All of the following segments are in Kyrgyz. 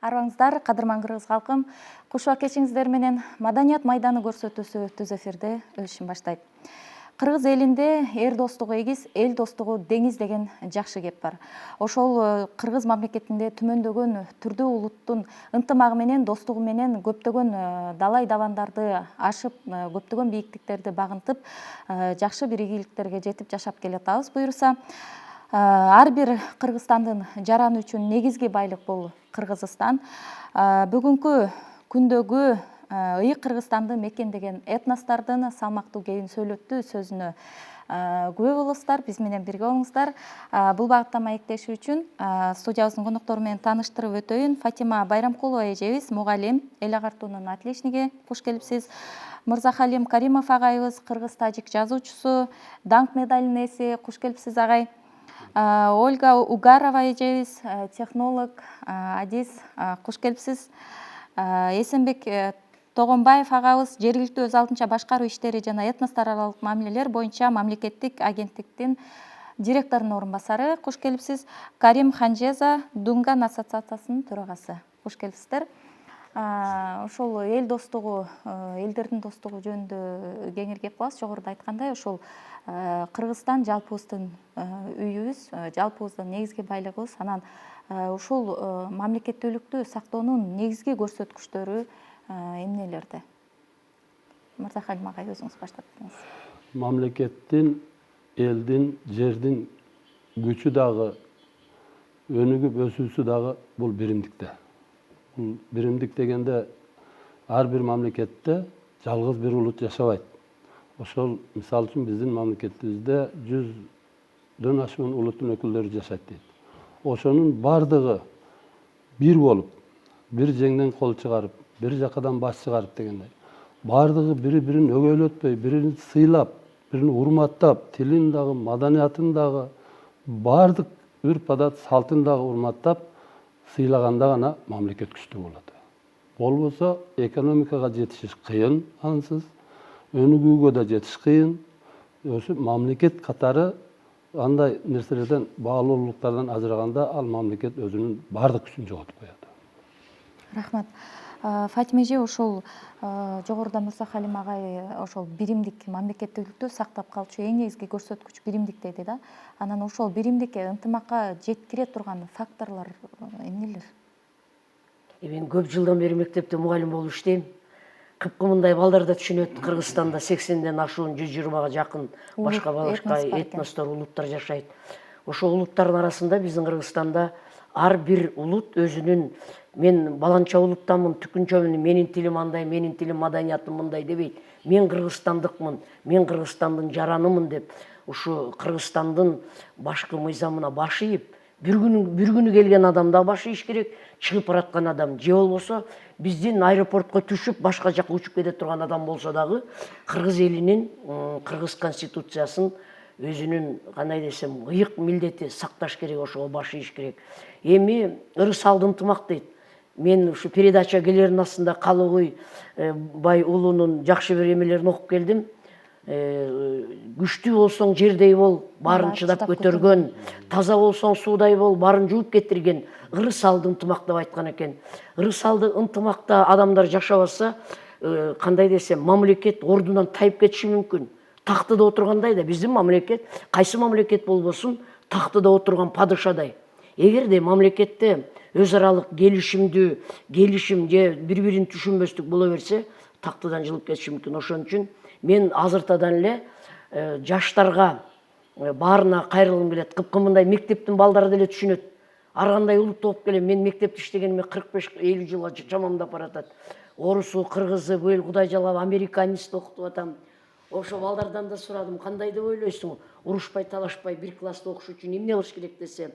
Арбаңыздар, кадырман кыргыз калкым, кушуа кечиңиздер менен маданият майданы көрсөтүүсү түз эфирде өз ишин баштайт. Кыргыз элинде эр достугу эгиз, эл достугу деңиз деген жакшы кеп бар. Ошол кыргыз мамлекетинде түмөндөгөн түрдүү улуттун ынтымагы менен, достугу менен көптөгөн далай давандарды ашып, көптөгөн бийиктиктерди багынтып, жакшы бир ийгиликтерге жетип жашап келатабыз буюрса. Ар бир Кыргызстандын жараны үчүн негизги байлык бул Кыргызстан. Бүгүнкү күндөгү ыйык Кыргызстанды мекендеген этностордун салмактуу кебин сөйлөттүү сөзүнө күбө болосуздар, биз менен бирге болуңуздар. Бул багытта маектешүү үчүн студиябыздын коноктору менен тааныштырып өтөйүн. Фатима Байрамкулова эжебиз, мугалим, эл агартуунун отличниги, куш келипсиз. Мырзахалим Каримов агайыбыз, кыргыз-тажик жазуучусу, даңк медалынын ээси, куш келипсиз агай. Ольга Угарова эжебиз, технолог, адис, куш келипсиз. Эсенбек Тогонбаев агабыз, жергиликтүү өз алдынча башкаруу иштери жана этностор аралык мамилелер боюнча мамлекеттик агенттиктин директорунун орун басары, куш келипсиз. Карим Ханжеза, Дунган ассоциациясынын төрагасы, куш келипсиздер. Ошол эл достугу, элдердин достугу жөнүндө кеңири кеп калабыз. Жогоруда айткандай, ошол Кыргызстан жалпыбыздын үйүбүз, жалпыбыздын негизги байлыгыбыз. Анан ушул мамлекеттүүлүктү сактоонун негизги көрсөткүчтөрү эмнелерде? Мырзахалим агай, өзүңүз баштап кетиңиз. Мамлекеттин, элдин, жердин күчү дагы, өнүгүп өсүүсү дагы бул биримдикте. Бул биримдик дегенде ар бир мамлекетте жалгыз бир улут жашабайт. Ошол мисалы үчүн биздин мамлекетибизде 100дөн ашуун улуттун өкүлдөрү жашайт дейт. Ошонун бардыгы бир болуп, бир жеңден кол чыгарып, бир жакадан баш чыгарып дегендей. Бардыгы бири-бирин өгөйлөтпөй, бирин сыйлап, бирин урматтап, тилин дагы, маданиятын дагы, бардык үрп-адат, салтын дагы урматтап, сыйлаганда гана мамлекет күчтүү болот. Болбосо экономикага жетишиш кыйын, ансыз, өнүгүүгө да жетиш кыйын. Ошо мамлекет катары андай нерселерден, баалуулуктардан ажыраганда ал мамлекет өзүнүн бардык күчүн жоготуп коет. Рахмат. Фатима эже, ошол жогоруда Мырзахалим агай ошол биримдик, мамлекеттүүлүктү сактап калчу эң негизги көрсөткүч биримдик деди да. Анан ошол биримдикке, ынтымакка жеткире турган факторлор эмнелер? Мен көп жылдан бери мектепте мугалим болуп иштейм. Кыпкымындай балдар да түшүнөт. Кыргызстанда 80ден ашуун, 120га жакын башка этностор, улуттар жашайт. Ошол улуттардын арасында биздин Кыргызстанда ар бир улут өзүнүн, мен баланча улуттанмын, түкүнчөмүн, менин тилим андай, менин тилим, маданиятым мындай дебейт. Мен кыргызстандыкмын, мен Кыргызстандын жаранымын деп, ушу Кыргызстандын башкы мыйзамына баш ийип, бир күнү келген адамда баш ийиш керек, чыгып бараткан адам. Же болбосо биздин аэропортко түшүп башка жака учуп кете турган адам болсо дагы кыргыз элинин кыргыз конституциясын өзүнүн, кандай десем, ыйык милдети сакташ керек, ошого баш ийиш керек. Эми ырыс алды ынтымак дейт. Мен ушу передача келердин астында Калыгуй бай уулунун жакшы бир эмелерин окуп келдим. Күчтүү болсоң жердей бол, баарын чыдап көтөргөн, таза болсоң суудай бол, баарын жууп кетирген, ырыс алды ынтымак деп айткан экен. Ырыс алды ынтымакта адамдар жашабаса, кандай десем, мамлекет ордунан тайып кетиши мүмкүн. Тактыда отургандай да, биздин мамлекет, кайсы мамлекет болбосун, тактыда отурган падышадай. Эгерде мамлекетте өз аралык келишим же бири-бирин түшүнбөстүк боло берсе, тактыдан жылып кетиши мүмкүн. Ошон үчүн мен азыртадан эле жаштарга баарына кайрылгым келет. Кыпкымындай мектептин балдары деле түшүнөт. Ар кандай улут болуп келем, мен мектепте иштегениме 45-50 жылга чамамдап баратат. Орусу, кыргызы, бул эл кудай жалап американецти окутуп атам. Ошо балдардан да сурадым, кандай деп ойлойсуң? Урушпай, талашпай бир класста окуш үчүн эмне кылыш керек десе,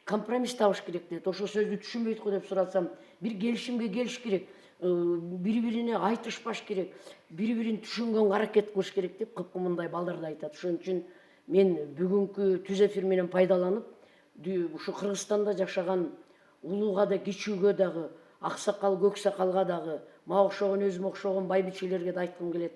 компромисс табыш керек дейт. Ошол сөздү түшүнбөйт го деп сурасам, бир келишимге келиш керек, бири-бирине айтышпаш керек, бири-бирин түшүнгөнгө аракет кылыш керек деп кыпкымындай балдар да айтат. Ошон үчүн мен бүгүнкү түз эфир менен пайдаланып, ушу Кыргызстанда жашаган улууга да, кичүүгө дагы, аксакал, көксакалга дагы, мага окшогон, өзүмө окшогон байбичелерге да айткым келет.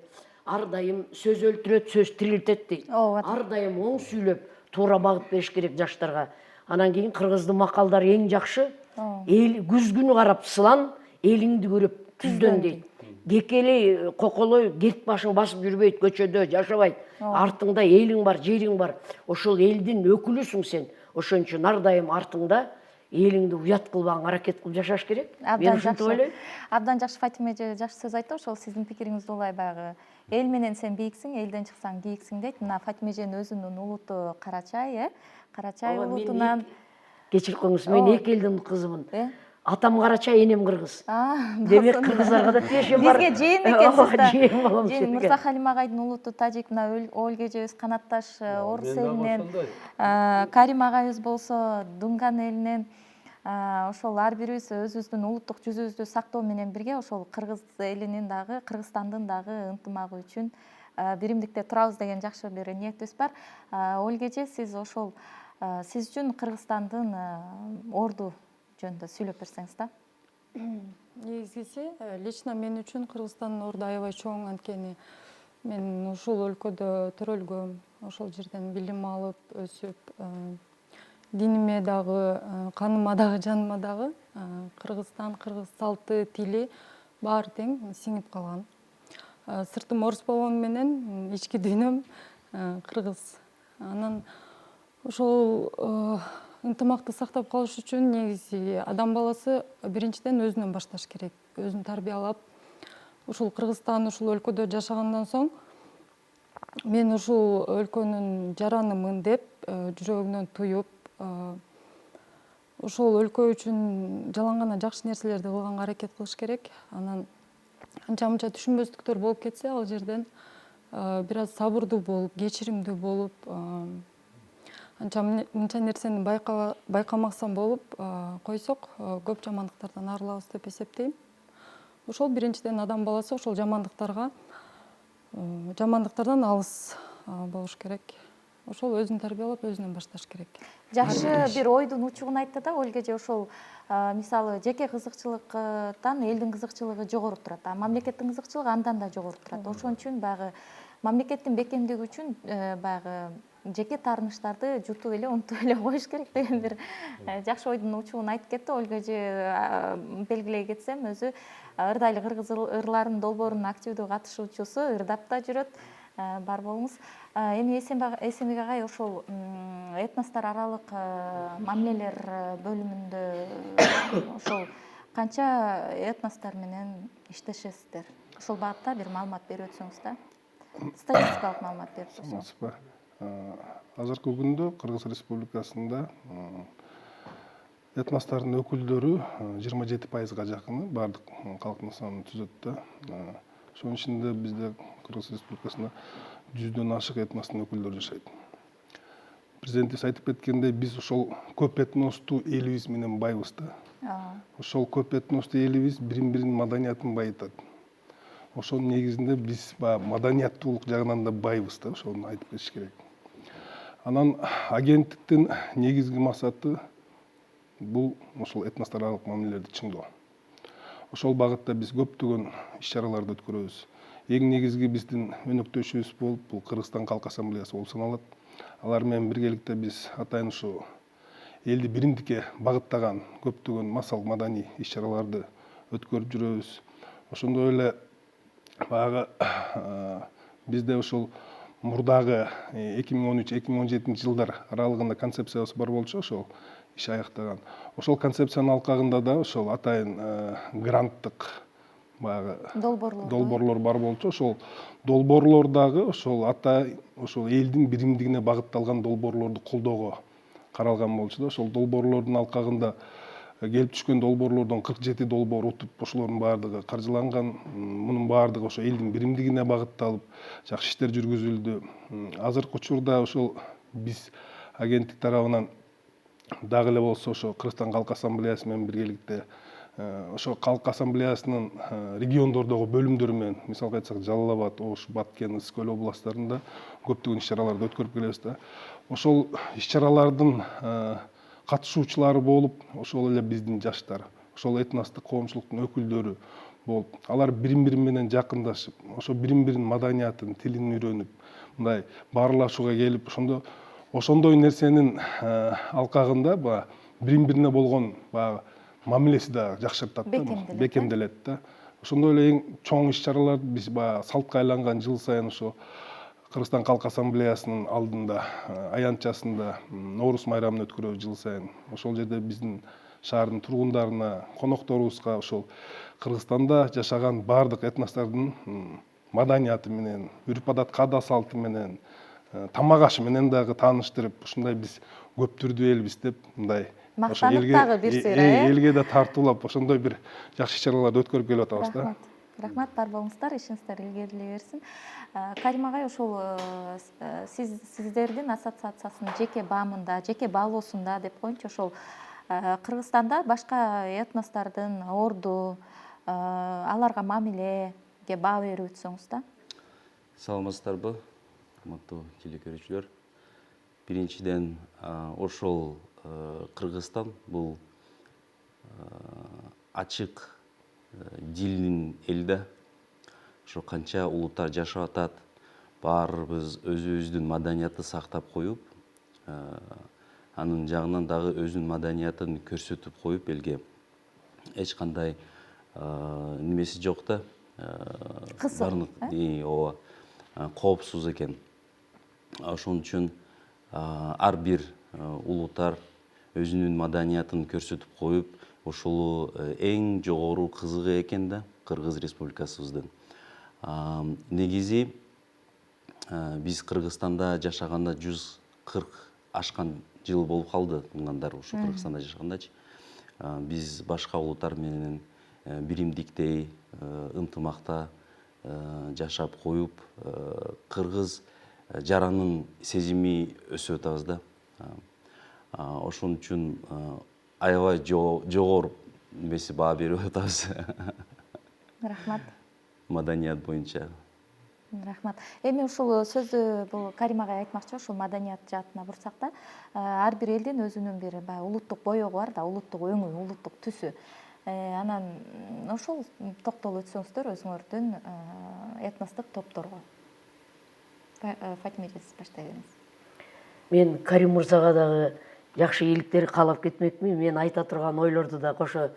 Ар дайым сөз өлтүрөт, сөз тирилтет дейт. Ар дайым оң сүйлөп, туура багыт бериш керек жаштарга. Анан кийин кыргыздын макалдары эң жакшы. эл күз күнү карап сылан, элиңди көрүп түздөн дейт. Кекелей, коколой, керт башың басып жүрбөйт, көчөдө жашабайт. Артыңда элиң бар, жериң бар. Ошол элдин өкүлүсүң сен. Ошон үчүн ар дайым артыңда элиңди уят кылбаганга аракет кылып жашаш керек. Мен ушинтип ойлойм. Абдан жакшы, Фатима эже жакшы сөз айтты. Ошол сиздин пикириңиз улай баягы эл менен сен бийиксиң, элден чыксаң кийиксиң дейт. Мына Фатима эженин өзүнүн улуту Карачай, Карачай улутунан. Кечирип коюңуз, мен эки элдин кызымын. Атам Карачай, энем кыргыз. Демек кыргыздарга да тиешем бар. Бизге жыйын экенсиз да. Жыйын болом. Мырза Халим агайдын улуту тажик, мына Ольга эжебиз канатташ орус элинен, Карим агайыбыз болсо Дунган элинен. Ошол ар бирибиз өзүбүздүн улуттук жүзүбүздү сактоо менен бирге ошол кыргыз элинин дагы, Кыргызстандын дагы ынтымагы үчүн биримдикте турабыз деген жакшы бир ниетибиз бар. Ольга эже, сиз ошол сиз үчүн Кыргызстандын орду жөнүндө сүйлөп берсеңиз да. Негизгиси, лично мен үчүн Кыргызстандын орду аябай чоң, анткени мен ушул өлкөдө төрөлгөм, ошол жерден билим алып, өсүп, диниме дагы, каныма дагы, жаныма дагы Кыргызстан, кыргыз салты, тили баары тең сиңип калган. Сыртым орус болгону менен ички дүйнөм кыргыз. Анан ошол ынтымакты сактап калыш үчүн негизи адам баласы биринчиден өзүнөн башташ керек. Өзүн тарбиялап, ушул Кыргызстан, ушул өлкөдө жашагандан соң мен ушул өлкөнүн жаранымын деп жүрөгүнөн туюп, ошол өлкө үчүн жалаң гана жакшы нерселерди кылганга аракет кылыш керек. Анан анча-мынча түшүнбөстүктөр болуп кетсе, ал жерден бир аз сабырдуу болуп, кечиримдүү болуп, анча-мынча нерсени байкамаксан болуп койсок, көп жамандыктардан арылабыз деп эсептейм. Ошол биринчиден адам баласы ошол жамандыктардан алыс болуш керек. Ошол өзүн тарбиялап, өзүнөн башташ керек. Жакшы бир ойдун учугун айтты да Ольга эже. Ошол мисалы жеке кызыкчылыктан элдин кызыкчылыгы жогору турат, а мамлекеттин кызыкчылыгы андан да жогору турат. Ошон үчүн баягы мамлекеттин бекемдиги үчүн баягы жеке таарыныштарды жутуп эле унутуп эле коюш керек деген бир жакшы ойдун учугун айтып кетти. Ольга эже белгилей кетсем, өзү Ырдайlı кыргыз ырларынын долбоорунун активдүү катышуучусу, ырдап да жүрөт. Бар болуңуз. Эми Эсенбек агай, ошол этностор аралык мамилелер бөлүмүндө ошол канча этностор менен иштешесиздер? Ошол багытта бир маалымат берип өтсөңүз да. Статистикалык маалымат берип өтсөңүз. Азыркы күндө Кыргыз Республикасында этностордун өкүлдөрү 27%-га жакыны баардык калктын санын түзөт да. Ошонун ичинде бизде Кыргыз Республикасында 100дөн ашык этностун өкүлдөрү жашайт. Президентибиз айтып кеткендей, биз ошол көп этностуу элибиз менен байбыз да. Ошол көп этностуу элибиз бирин-биринин маданиятын байытат. Ошонун негизинде биз маданияттуулук жагынан да байбыз да, ошону айтып кетиш керек. Анан агенттиктин негизги максаты бул ошол этностор аралык мамилелерди чыңдоо. Ошол багытта биз көптөгөн иш-чараларды өткөрөбүз. Эң негизги биздин өнөктөшүбүз болуп, бул Кыргызстан Калк Ассамблеясы болуп саналат. Алар менен биргеликте биз атайын ушу элди биримдикке багыттаган көптөгөн массалык маданий иш-чараларды өткөрүп жүрөбүз. Ошондой эле баягы бизде ошол мурдагы 2013-2017 жылдар аралыгында концепциябыз бар болчу, ошол иш аяктаган. Ошол концепциянын алкагында да ошол атайын гранттык баягы долбоорлор бар болчу. Ошол долбоорлордагы ошол ошол элдин биримдигине багытталган долбоорлорду колдоого каралган болчу да. Ошол долбоорлордун алкагында келип түшкөн долбоорлордон 47 долбоор утуп, ошолордун баардыгы каржыланган. Мунун баардыгы ошо элдин биримдигине багытталып, жакшы иштер жүргүзүлдү. Азыркы учурда ошол биз агенттик тарабынан дагы эле болсо ошо Кыргызстан Калк Ассамблеясы менен биргеликте ошо Калк Ассамблеясынын региондордогу бөлүмдөрү менен, мисалга айтсак, Жалал Абад, Ош, Баткен, Ысык көл областтарында көптөгөн иш-чараларды өткөрүп келебиз да. Ошол иш-чаралардын катышуучулары болуп, ошол эле биздин жаштар, ошол этностук коомчулуктун өкүлдөрү болуп, алар бирин-бири менен жакындашып, ошо бирин-биринин маданиятын, тилин үйрөнүп, мындай баарлашууга келип, ошондой нерсенин алкагында бирин-бирине болгон мамилеси да жакшыртат да, бекемделет да. Ошондой эле эң чоң иш-чаралар биз баягы салтка айланган жыл сайын ошо Кыргызстан Калк Ассамблеясынын алдында аянтчасында Нооруз майрамын өткөрөбүз жыл сайын. Ошол жерде биздин шаардын тургундарына, конокторубузга ошол Кыргызстанда жашаган бардык этностордун маданияты менен, үрп-адат, каада салты менен, тамак ашы менен дагы тааныштырып, ушундай биз көптүрдүү элбиз деп мындай мактанып дагы бир сыйра, элге да тартуулап ошондой бир жакшы иш-чараларды өткөрүп келип атабыз да. Рахмат, бар болуңуздар, ишиңиздер илгерилей берсин. Карим агай, ошол сиздердин ассоциациясынын жеке баамында, жеке баалоосунда деп коеюнчу, ошол Кыргызстанда башка этностордун орду, аларга мамилеге баа берип өтсөңүз да. Саламатсыздарбы, урматтуу телекөрүүчүлөр. Биринчиден, ошол Кыргызстан бул ачык дилдин эл да. Ошо канча улуттар жашап атат, баарыбыз өзүбүздүн маданиятты сактап коюп, анын жагынан дагы өзүнүн маданиятын көрсөтүп коюп элге эч кандай немеси жок да. Кысым, ооба, коопсуз экен. Ошон үчүн ар бир улуттар өзүнүн маданиятын көрсөтүп коюп, ошол эң жогору кызыгы экен да Кыргыз Республикасыбыздын. Негизи биз Кыргызстанда жашаганда 140 ашкан жыл болуп калды, тумгандар ушу Кыргызстанда жашагандачы. Биз башка улуттар менен биримдиктей, ынтымакта жашап коюп, кыргыз жаранын сезими өсүп атабыз да. Ошон үчүн аябай жогору немеси баа берип атабыз. Рахмат. Маданият боюнча. Рахмат. Эми ушул сөздү бул Карим агай айтмакчы, ушул маданият жаатына бурсак да, ар бир элдин өзүнүн бир улуттук боёгу бар да, улуттук өңү, улуттук түсү. Анан ошол токтолуп өтсөңүздөр өзүңөрдүн этностук топторго. Фатима эже, сиз баштай бериңиз. Мен Карим мырзага дагы жакшы ийгиликтер каалап кетмекмин. Мен айта турган ойлорду да кошо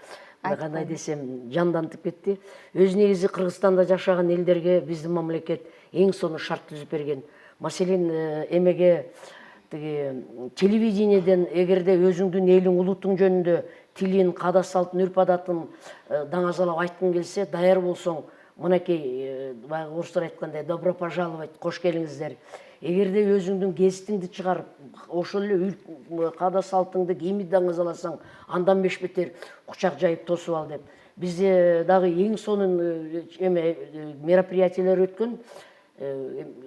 кандай десем жандантып кетти. Өз негизи Кыргызстанда жашаган элдерге биздин мамлекет эң сонун шарт түзүп берген. Маселен, эмеге тиги телевидениеден эгерде өзүңдүн элиң, улуттуң жөнүндө тилин, каада салтын, үрп-адатын даңазалап айткың келсе, даяр болсоң, мынакей баягы орустар айткандай добро пожаловать, кош келиңиздер. Эгерде өзүңдүн гезитиңди чыгарып, ошол эле каада салтыңды, кийимди даңазаласаң, андан бешбетер кучак жайып тосуп ал деп. Бизде дагы эң сонун мероприятиялар өткөн.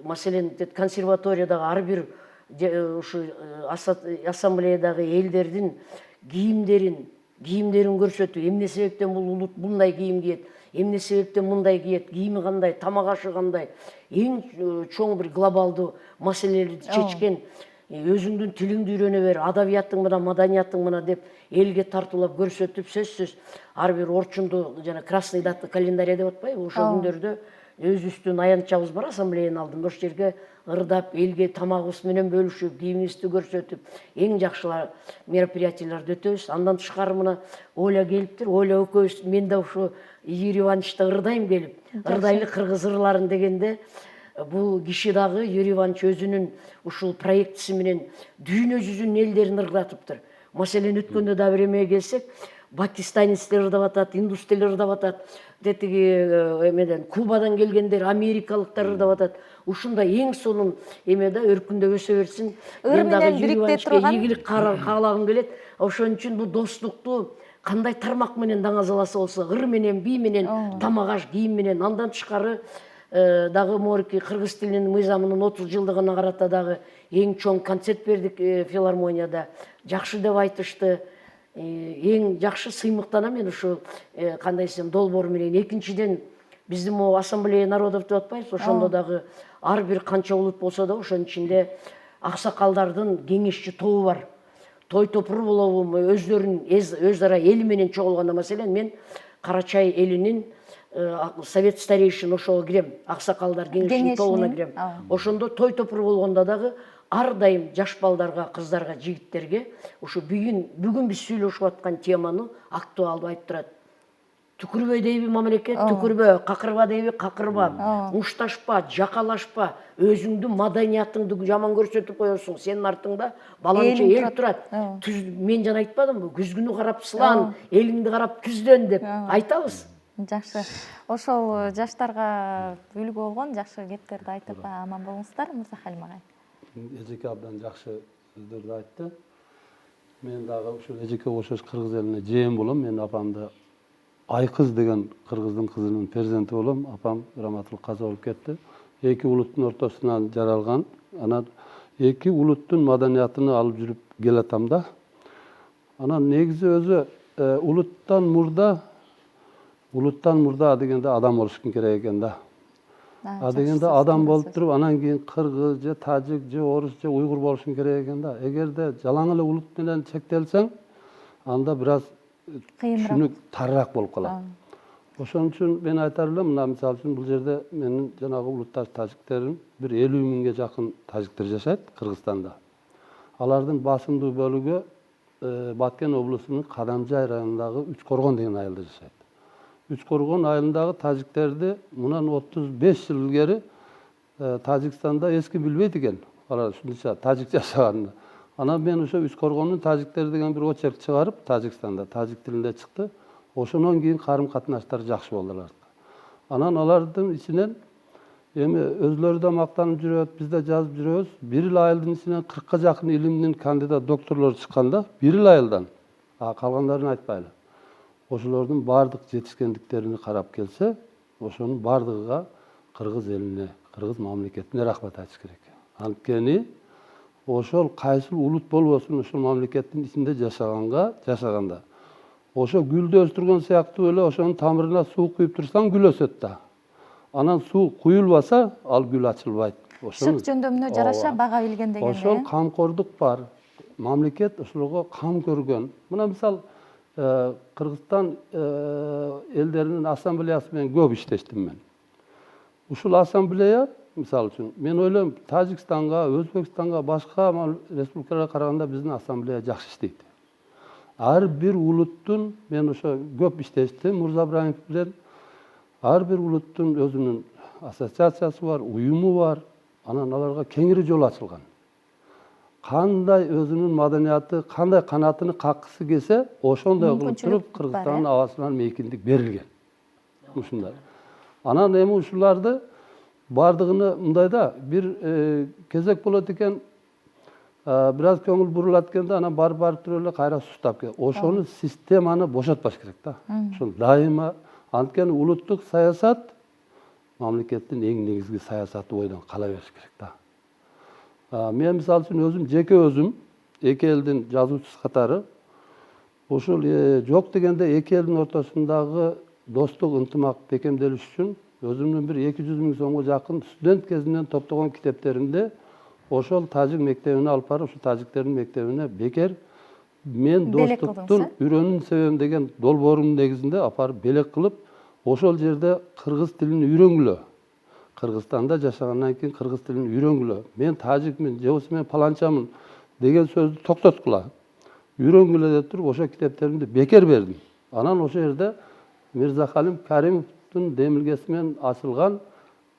Маселен, консерваториядагы ар бир ушу ассамблеядагы элдердин кийимдерин көрсөтүү, эмне себептен бул улут мындай кийим кийет, эмне себептен мындай кийет, кийими кандай, тамак ашы кандай, эң чоң бир глобалдуу маселелерди чечкен. Өзүңдүн тилиңди үйрөнө бер, адабияттың мына, маданияттың мына деп элге тартуулап көрсөтүп, сөзсүз ар бир орчунду жана красный дата календарь деп атпайбы, ошол күндөрдө өзүбүздүн аянтчабыз бар ассамблеянын алдында, ошол жерге ырдап, элге тамагыбыз менен бөлүшүп, кийимибизди көрсөтүп, эң жакшылар мероприятияларды өтөбүз. Андан тышкары мына Оля келиптир. Оля экөөбүз, мен да ушу Юрий Ивановичта ырдайм келип, ырдайлы кыргыз ырларын дегенде, бул киши дагы Юрий Иванович өзүнүн ушул проектиси менен дүйнө жүзүнүн элдерин ырдатыптыр. Маселен, өткөндө да бир эмеге келсек, пакистанецтер ырдап атат, индустер ырдап атат, тетиги эмеден Кубадан келгендер, америкалыктар ырдап атат. Ушундай эң сонун эме да өркүндөп өсө берсин. Ыр менен бириктей турган ийгилик каалагым келет. Ошон үчүн бул достукту кандай тармак менен даңазаласа болсо, ыр менен, бий менен, тамак аш, кийим менен, андан тышкары дагы морки кыргыз тилинин мыйзамынын 30 жылдыгына карата дагы эң чоң концерт бердик филармонияда. Жакшы деп айтышты. Эң жакшы сыймыктанам мен ушу кандай десем долбоор менен. Экинчиден, биздин могу ассамблея народов деп атпайбыз, ошондо дагы ар бир канча улут болсо да ошонун ичинде аксакалдардын кеңешчи тобу бар. Той топур болобу, өздөрүнүн өз ара эли менен чогулганда, маселен, мен Карачай элинин совет старейшин ошого кирем, аксакалдар кеңешчи тобуна кирем. Ошондо той топур болгондо дагы ар дайым жаш балдарга, кыздарга, жигиттерге ушу бүгүн биз сүйлөшүп аткан теманы актуалдуу айтып турат. Түкүрбөй дейби мамлекет, түкүрбө, какырба дейби какырба, мушташпа, жакалашпа, өзүңдүн маданиятыңды жаман көрсөтүп коесуң, сенин артыңда баланча эл турат. Мен жана айтпадымбы, күзгүнү карап сылан, элиңди карап түздөн деп айтабыз. Жакшы. Ошол жаштарга үлгү болгон жакшы кептерди айтып аман болуңуздар, Мырзахалим агай. Эжеке абдан жакшы сөздөрдү айтты. Мен дагы ушул эжеке окшош кыргыз элине жээн болом. Мен апамды Айкыз деген кыргыздын кызынын перзенти болом. Апам раматылык каза болуп кетти. Эки улуттун ортосунан жаралган. Анан эки улуттун маданиятын алып жүрүп келатам да. Анан негизи өзү улуттан мурда дегенде адам болушун керек экен да. Дегенде адам болуп туруп, анан кийин кыргыз же тажик же орус же уйгур болушун керек экен да. Эгерде жалаң эле улут менен чектелсең, анда бир аз түшүнүк тарыраак болуп калат. Ошон үчүн мен айтар элем, мына мисалы үчүн бул жерде менин жанагы улутташ тажиктерим бир 50 миңге жакын тажиктер жашайт Кыргызстанда. Алардын басымдуу бөлүгү Баткен облусунун Кадамжай районундагы Үчкоргон деген айылда жашайт. Үчкоргон айылындагы тажиктерди мунан 35 жыл илгери Тажикстанда эски билбейт экен. Алар ушунча тажик жашаганын. Анан мен ошо Үчкоргондун тажиктери деген бир очерк чыгарып, Тажикстанда тажик тилинде чыкты. Ошондон кийин карым-катнаштар жакшы болду алардын. Анан алардын ичинен эми өзлөрү да мактанып жүрөт, биз да жазып жүрөбүз. Бир эле айылдын ичинен 40ка жакын илимдин кандидат докторлору чыкканда, бир эле айылдан. Калгандарын айтпайлы. Ошолордун бардык жетишкендиктерине карап келсе, ошонун бардыгыга кыргыз элине, кыргыз мамлекетине рахмат айтыш керек. Анткени ошол кайсыл улут болбосун ошол мамлекеттин ичинде жашаганда ошо гүлдү өстүргөн сыяктуу эле ошонун тамырына суу куюп турсаң гүл өсөт да. Анан суу куюлбаса, ал гүл ачылбайт. Шык жөндөмүнө жараша бага билген деген. Ошол камкордук бар. Мамлекет ошолорго кам көргөн. Мына мисал Кыргызстан элдеринин ассамблеясы менен көп иштештим мен. Ушул ассамблея, мисалы үчүн, мен ойлойм, Тажикстанга, Өзбекстанга, башка республикаларга караганда биздин ассамблея жакшы иштейт. Ар бир улуттун, мен ошо көп иштештим Мурза Ибраимов менен. Ар бир улуттун өзүнүн ассоциациясы бар, уюму бар. Анан аларга кеңири жол ачылган. Кандай өзүнүн маданияты, кандай канатыны каккысы келсе, ошондой кылып туруп Кыргызстандын абасынан мейкиндик берилген. Ушундай. Анан эми ушуларды бардыгыны мындай да, бир кезек болот экен, бир аз көңүл бурулат экен да, анан барып туруп эле кайра сустап келет. Ошону системаны бошотпаш керек да. Ошол дайыма, анткени улуттук саясат мамлекеттин эң негизги саясаты бойдон кала бериш керек да. Мен мисалы үчүн өзүм жеке эки элдин жазуучусу катары ошол жок дегенде эки элдин ортосундагы достук, ынтымак бекемделиш үчүн өзүмдүн бир 200 миң сомго жакын студент кезинен топтогон китептеримди ошол тажик мектебине алып барып, ошол тажиктердин мектебине бекер мен достуктун үйрөнүүнүн себебин деген долбоорумдун негизинде алып барып белек кылып, ошол жерде кыргыз тилин үйрөнгүлө. Кыргызстанда жашагандан кийин кыргыз тилин үйрөнгүлө. Мен тажикмин, же болбосо мен паланчамын деген сөздү токтоткула. Үйрөнгүлө деп туруп ошол китептеримди бекер бердим. Анан ошол жерде Мирзахалим Каримовдун демилгеси менен ачылган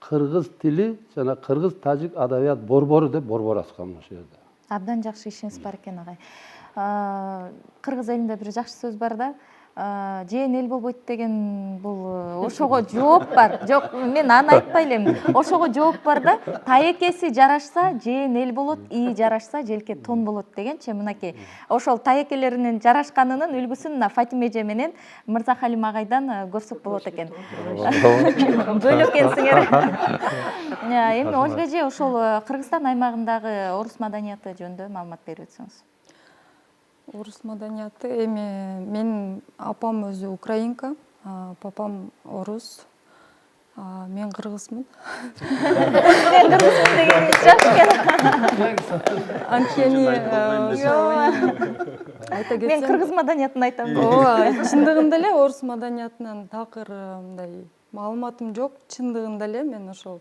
кыргыз тили жана кыргыз тажик адабият борбору деп борбор ачкам ошол жерде. Абдан жакшы ишиңиз бар экен агай. Кыргыз элинде бир жакшы сөз бар да, жээн эл болбойт деген бул ошого жооп бар. Жок, мен аны айтпай элем. Ошого жооп бар да, таекеси жарашса жээн эл болот, ии жарашса желке тон болот дегенчи, мынакей. Ошол таекелеринин жарашканынын үлгүсүн мына Фатима эже менен Мырзахалим агайдан көрсөк болот экен. Бөлө экенсиңер. Эми Ольга эже ошол Кыргызстан аймагындагы орус маданияты жөнүндө маалымат берип өтсөңүз. Орус маданияты, эми мен апам өзү украинка, папам орус, мен кыргызмын. Мен кыргызмын дегениңиз жакшы экен. Анткени айта кетсем, мен кыргыз маданиятын айтам. ооба, чындыгында эле орус маданиятынан такыр мындай маалыматым жок. Чындыгында эле мен ошол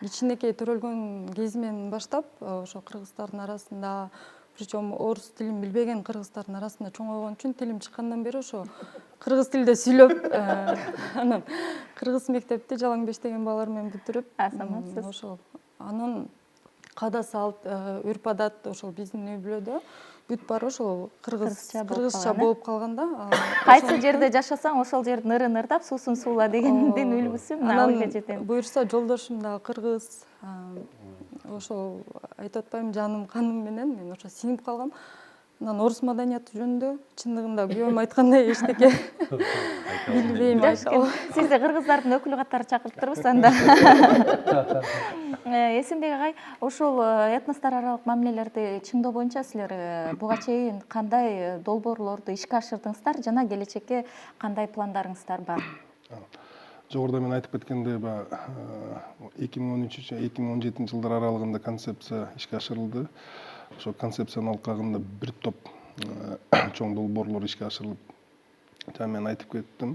кичинекей төрөлгөн кезимен баштап ошо кыргыздардын арасында, причем орус тилин билбеген кыргыздардын арасында чоңойгон үчүн тилим чыккандан бери ошо кыргыз тилде сүйлөп, анан кыргыз мектепти жалаң беш деген балар менен бүтүрүп, Азаматсыз. ошол анан када салт, үрп адат ошол биздин үй бүлөдө бүт баары ошол кыргызча болуп калган да. Кайсы жерде жашасаң ошол жердин ырын ырдап суусун суула дегендин үлгүсү мына ой жетен. Буюрса жолдошум да кыргыз, ошол айтып атпайм, жаным каным менен мен ошо сиңип калгам. Анан орус маданияты жөнүндө чындыгында күйөөм айткандай эчтеке билбейм. Сизди кыргыздардын өкүлү катары чакыртырбыз анда. Эсенбек агай, ошол этностор аралык мамилелерди чыңдоо боюнча силер буга чейин кандай долбоорлорду ишке ашырдыңыздар жана келечекке кандай пландарыңыздар бар? Жогоруда мен айтып кеткендей, 2013-2017 жылдар аралыгында концепция ишке ашырылды. Ошол концепциянын алкагында бир топ чоң долбоорлор ишке ашырылып, жана мен айтып кеттим,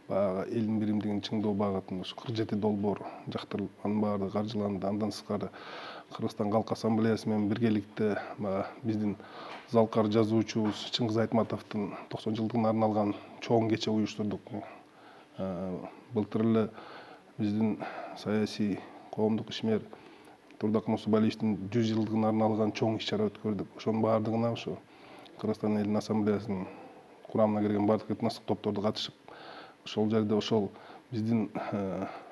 баягы элдин биримдигин чыңдоо багытында ушу 47 долбоор жактырылып, анын баардыгы каржыланды. Андан сырткары Кыргызстан Калк Ассамблеясы менен биргеликте биздин залкар жазуучубуз Чыңгыз Айтматовдун 90 жылдыгына арналган чоң кече уюштурдук. Былтыр эле биздин саясий коомдук ишмер Турдак Мусубалиевдин 100 жылдыгына арналган чоң иш-чара өткөрдүк. Ошонун баардыгына ошо Кыргызстан элдин ассамблеясынын курамына кирген бардык этностук топторду катышып, ошол жерде ошол биздин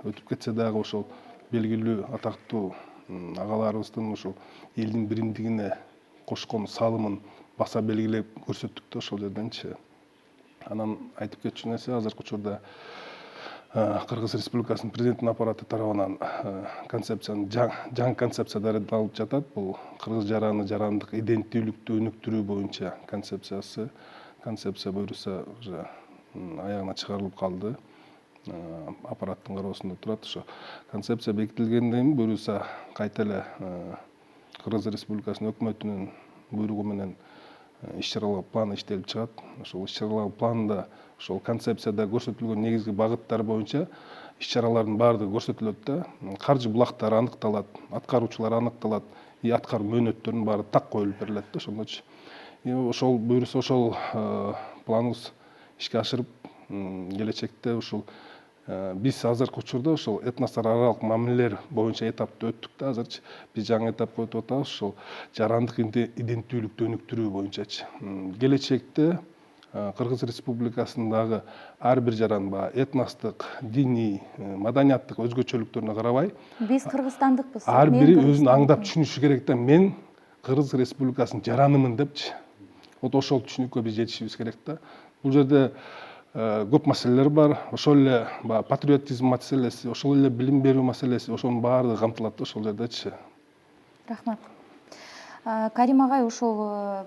өтүп кетсе дагы ошол белгилүү атактуу агаларыбыздын ошол элдин биримдигине кошкон салымын баса белгилеп көрсөттүк да ошол жерденчи. Анан айтып кетчү нерсе, азыркы учурда Кыргыз Республикасынын президенттин аппараты тарабынан концепцияны жаңы концепция даярдалып жатат. Бул кыргыз жараны жарандык иденттүүлүктү өнүктүрүү боюнча концепциясы. Концепция буюрса уже аягына чыгарылып калды. Аппараттын кароосунда турат. Ошо концепция бекитилгенден кийин буюрса кайта эле Кыргыз Республикасынын өкмөтүнүн буйругу менен иш-чаралар планы иштелип чыгат. Ошол иш-чаралар планында ошол концепцияда көрсөтүлгөн негизги багыттар боюнча иш-чаралардын баардыгы көрсөтүлөт да. Каржы булактары аныкталат, аткаруучулар аныкталат, аткаруу мөөнөттөрүнүн баары так коюлуп берилет да ошондочу. Ошол буюрса ошол планыбыз ишке ашырып, келечекте ушул биз азыркы учурда ошол этностор аралык мамилелер боюнча этапты өттүк да, азырчы биз жаңы этапка өтүп атабыз, ошол жарандык иденттүүлүктү өнүктүрүү боюнчачы. Келечекте Кыргыз Республикасындагы ар бир жаран этностук, диний, маданияттык өзгөчөлүктөрүнө карабай, Биз кыргызстандыкпыз. ар бири өзүн аңдап түшүнүшү керек да, мен Кыргыз Республикасынын жаранымын депчи. Вот ошол түшүнүккө биз жетишибиз керек да. Бул жерде көп маселелер бар. Ошол эле патриотизм маселеси, ошол эле билим берүү маселеси, ошонун баардыгы камтылат да ошол жердечи. Рахмат. Карим агай, ушул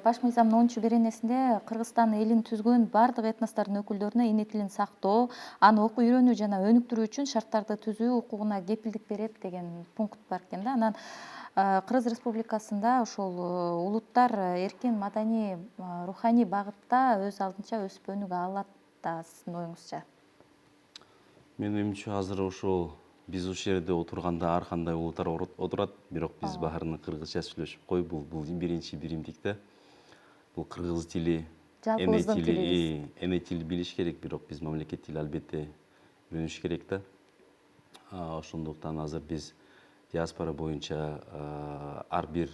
баш мыйзамдын 10-беренесинде Кыргызстан элин түзгөн бардык этностордун өкүлдөрүнө эне тилин сактоо, аны окуу, үйрөнүү жана өнүктүрүү үчүн шарттарды түзүү укугуна кепилдик берет деген пункт бар экен да. Анан Кыргыз Республикасында ошол улуттар эркин маданий, руханий багытта өз алдынча өсүп өнүгө алат да, сиздин оюңузча? Менин оюмча азыр ошол биз ушул жерде отурганда ар кандай улуттар отурат, бирок биз баарына кыргызча сүйлөшүп коюп, бул биринчи биримдик да. Бул кыргыз тили, эне тили билиш керек, бирок биз мамлекет тили албетте үйрөнүш керек да. Ошондуктан азыр биз диаспора боюнча ар бир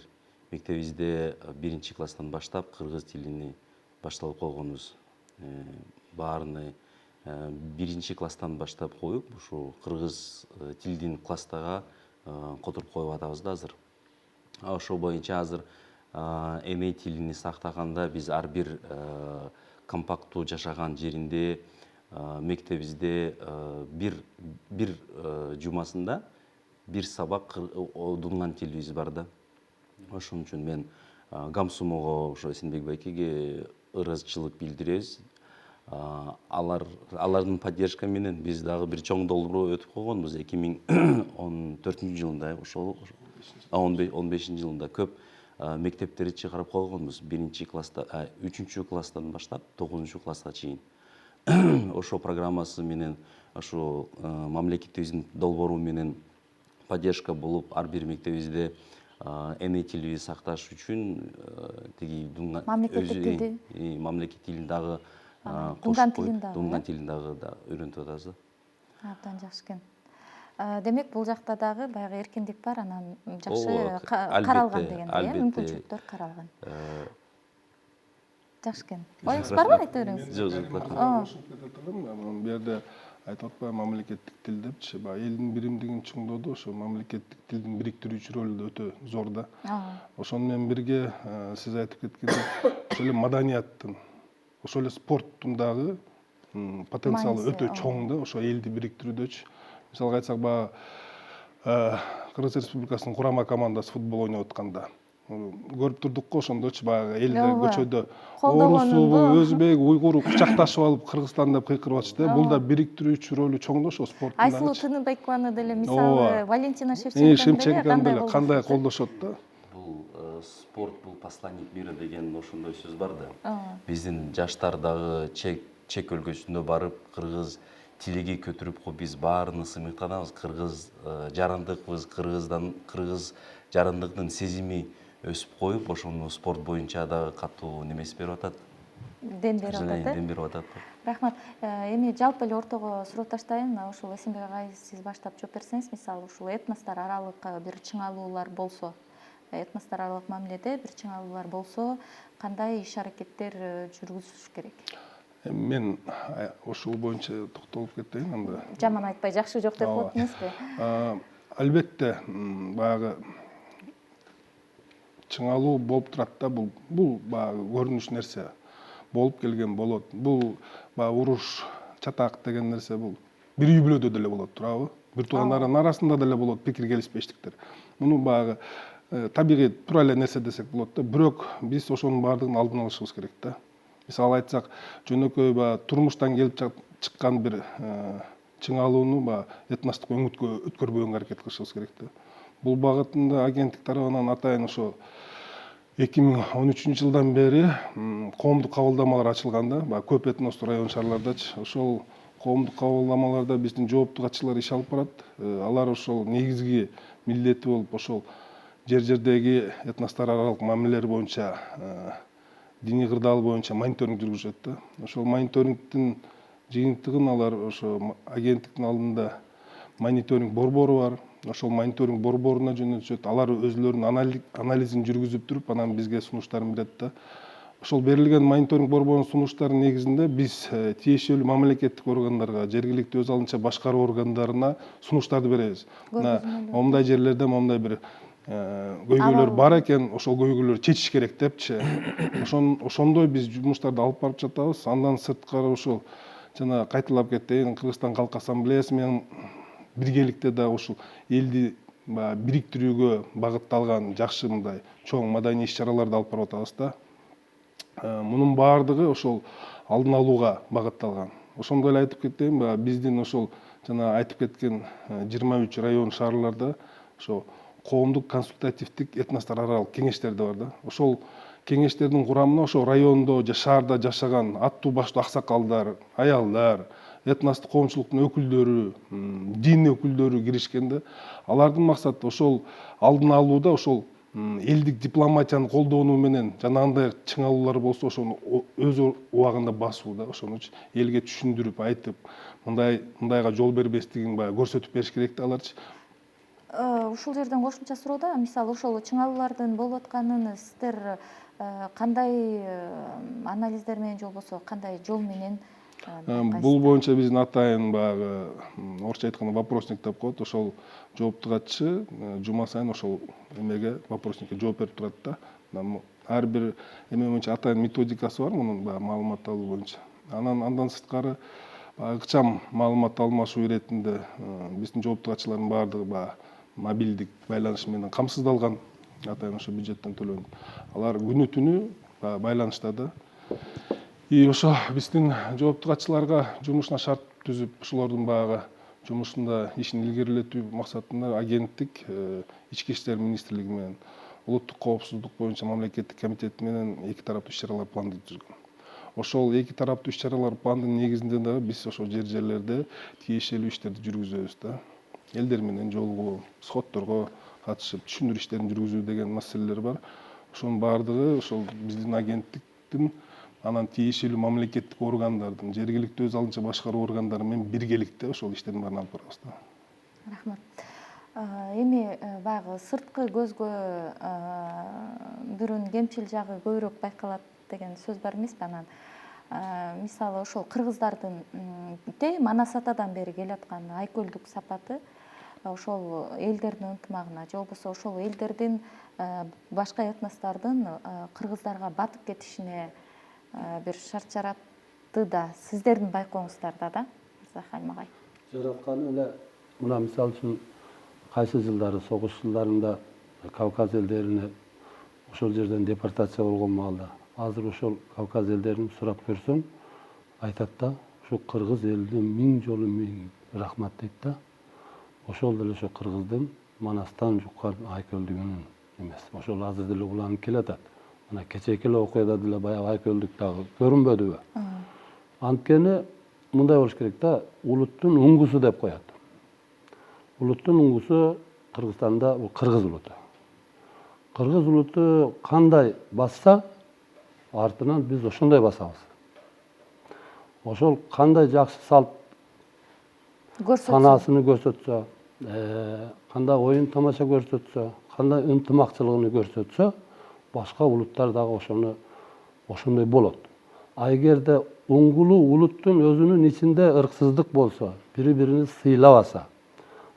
мектебибизде 1-класстан баштап кыргыз тилини башталып койгонбуз. Баарыны 1-класстан баштап коюп, ушу кыргыз тилдин класстага которуп коюп атабыз да азыр. Ошол боюнча азыр эне тилини сактаганда биз ар бир компактуу жашаган жеринде мектебибизде бир жумасында бир сабак дунган тилибиз бар да. Ошон үчүн мен Гамсумого, ошо Эсенбек байкеге ыраазычылык билдиребиз. Алардын поддержка менен биз дагы бир чоң долбоор өтүп койгонбуз 2014-жылында, ошол 15-жылында көп мектептерди чыгарып койгонбуз. 1-класста, 3-класстан баштап 9-класска чейин. Ошол программасы менен, ошол мамлекетибиздин долбоору менен поддержка болуп ар бир мектебибизде эне тилди сакташ үчүн тиги Мамлекеттик тилди? мамлекет тилин дагы дунган тилин дагы, дунган тилин дагы үйрөнтүп атабыз. Абдан жакшы экен. Демек бул жакта дагы баягы эркиндик бар, анан жакшы Албетте, каралган дегендей, албетте. мүмкүнчүлүктөр каралган. Жакшы экен. Оюңуз барбы, айта бериңиз? Жок, Бу жерде айтып атпайбы мамлекеттик тил депчи, баягы элдин биримдигин чыңдоодо ошо мамлекеттик тилдин бириктирүүчү ролу да өтө зор да. Ошону менен бирге сиз айтып кеткендей, ошол эле маданияттын, ошол эле спорттун дагы потенциалы өтө чоң да, ошо элди бириктирүүдөчү. Мисалга айтсак, баягы Кыргыз Республикасынын курама командасы футбол ойноп атканда көрүп турдук го, ошондочу баягы элде көчөдө орусубу, өзбек, уйгуру кучакташып алып Кыргызстан деп кыйкырып атышты. Бул да бириктирүүчү ролу чоң да ошо спорттун. Айсулуу Тыныбекованы деле, мисалы, Валентина Шевченкону деле кандай колдошот да. Бул спорт, бул посланник мира деген ошондой сөз бар да. Биздин жаштар дагы чек өлкөсүндө барып, кыргыз тилиги көтөрүп, биз баарыбыз сыймыктанабыз. Кыргыз жарандыкпыз, кыргыз жарандыктын сезими өсүп коюп, ошону спорт боюнча дагы катуу немеси берип атат. Дем берип атат. Рахмат. Эми жалпы эле ортого суроо таштайын. Ушул Эсенбек агай, сиз баштап жооп берсеңиз, мисалы ушул этностор аралык бир чыңалуулар болсо, этностор аралык мамиледе бир чыңалуулар болсо, кандай иш-аракеттер жүргүзүш керек? Мен ушул боюнча токтолуп кетейин анда. Жаман айтпай, жакшы жок деп коет эмеспи? Албетте, баягы чыңалуу болуп турат да, бул баягы көрүнүш нерсе. Болуп келген болот. Бул баягы уруш, чатак деген нерсе бул бир үй бүлөдө деле болот, туурабы? Бир туугандардын арасында деле болот пикир келишпештиктер. Муну баягы табигый тура эле нерсе десек болот да, бирок биз ошонун баардыгын алдын алышыбыз керек да. Мисалы айтсак, жөнөкөй баягы турмуштан келип чыккан бир чыңалууну баягы этностук өңүткө өткөрбөгөнгө аракет кылышыбыз керек да. Бул багытында агенттик тарабынан атайын ошо 2013 жылдан бери коомдук кабылдамалар ачылган да, баягы көп этностуу район шаарлардачы. Ошол коомдук кабылдамаларда биздин жооптуу катчылар иш алып барат. Алар ошол негизги милдети болуп, ошол жердеги этностор аралык мамилелер боюнча, диний кырдаал боюнча мониторинг жүргүзүшөт да. Ошол мониторингдин жыйынтыгын алар ошо агенттиктин алдында мониторинг борбору бар. Ошол мониторинг борборуна жөнөтүшөт. Алар өзлөрүнүн анализин жүргүзүп туруп, анан бизге сунуштарын берет да. Ошол берилген мониторинг борборунун сунуштарынын негизинде биз тиешелүү мамлекеттик органдарга, жергиликтүү өз алдынча башкаруу органдарына сунуштарды беребиз. Момундай жерлерде момундай бир көйгөйлөр бар экен, ошол көйгөйлөрдү чечиш керек депчи. Ошондой биз жумуштарды алып барып жатабыз. Андан сырткары ошол жана кайталап кетейин, Кыргызстан Калк Ассамблеясы менен биргеликте да ушул элди бириктирүүгө багытталган жакшы мындай чоң маданий иш-чараларды алып барып атабыз да. Мунун баардыгы ошол алдын алууга багытталган. Ошондой эле айтып кетейин, биздин ошол жана айтып кеткен 23 район шаарларда ошо коомдук консультативдик этностор аралык кеңештер бар да. Ошол кеңештердин курамына ошо райондо же шаарда жашаган аттуу баштуу аксакалдар, аялдар, этностук коомчулуктун өкүлдөрү, дин өкүлдөрү киришкенде, алардын максаты ошол алдын алууда, ошол элдик дипломатияны колдонуу менен жанагындай чыңалуулар болсо ошону өз убагында басуу да, ошонучу элге түшүндүрүп, айтып, мындайга жол бербестигин көрсөтүп бериш керек да аларчы. Ушул жерден кошумча суроо да, мисалы ошол чыңалуулардын болуп атканын сиздер кандай анализдер менен же болбосо кандай жол менен? Бул боюнча биздин атайын баягы орусча айтканда вопросник деп коет. Ошол жооптуу катчы жума сайын ошол эмеге вопросникке жооп берип турат да. Ар бир эме боюнча атайын методикасы бар мунун маалымат алуу боюнча. Андан сырткары ыкчам маалымат алмашуу иретинде биздин жооптуу катчылардын баардыгы мобилдик байланыш менен камсыздалган, атайын ошо бюджеттен төлөнүп. Алар күнү түнү байланышта да. И ошо биздин жооптуу катчыларга жумушуна шарт түзүп, ошолордун баягы жумушунда ишин илгерилетүү максатында агенттик Ички иштер министрлиги менен улуттук коопсуздук боюнча мамлекеттик комитети менен эки тараптуу иш-чаралар планды түзгөн. Ошол эки тараптуу иш-чаралар пландын негизинде дагы биз ошол жерлерде тиешелүү иштерди жүргүзөбүз да. элдер менен жолугуу, сходторго катышып түшүндүрүү иштерин жүргүзүү деген маселелер бар. Ошонун баардыгы ошол биздин агенттиктин анан тиешелүү мамлекеттик органдардын, жергиликтүү өз алдынча башкаруу органдары менен биргеликте ошол иштердин баарын алып барабыз да. Рахмат. Эми баягы сырткы көзгө бүрүн кемчил жагы көбүрөөк байкалат деген сөз бар эмеспи? Анан мисалы ошол кыргыздардын Манас атадан бери келаткан айкөлдүк сапаты ошол элдердин ынтымагына же болбосо ошол элдердин башка этностордун кыргыздарга батып кетишине бир шарт жаратты да, сиздердин байкооңуздарда да, Мырзахалим агай. Жаратканы эле мына мисалы үчүн кайсы жылдары согуш жылдарында Кавказ элдерине ошол жерден депортация болгон маалда азыр ошол Кавказ элдерин сурап көрсөң айтат да, ушу кыргыз элине миң жолу миң рахмат дейт да. Ошол деле ошо кыргыздын Манастан жуккан айкөлдүгүнүн эмес. Ошол азыр деле уланып келатат. Мына кечээки эле окуяда деле баягы айкөлдүк дагы көрүнбөдүбү? Анткени мындай болуш керек да, улуттун уңгусу деп коет. Улуттун уңгусу Кыргызстанда бул кыргыз улуту. Кыргыз улуту кандай басса, артынан биз ошондой басабыз. Ошол кандай жакшы салт санаасыны көрсөтсө, кандай оюн тамаша көрсөтсө, кандай ынтымакчылыгын көрсөтсө, башка улуттар дагы ошондой болот. А эгерде уңгулуу улуттун өзүнүн ичинде ырксыздык болсо, бири-бирин сыйлабаса,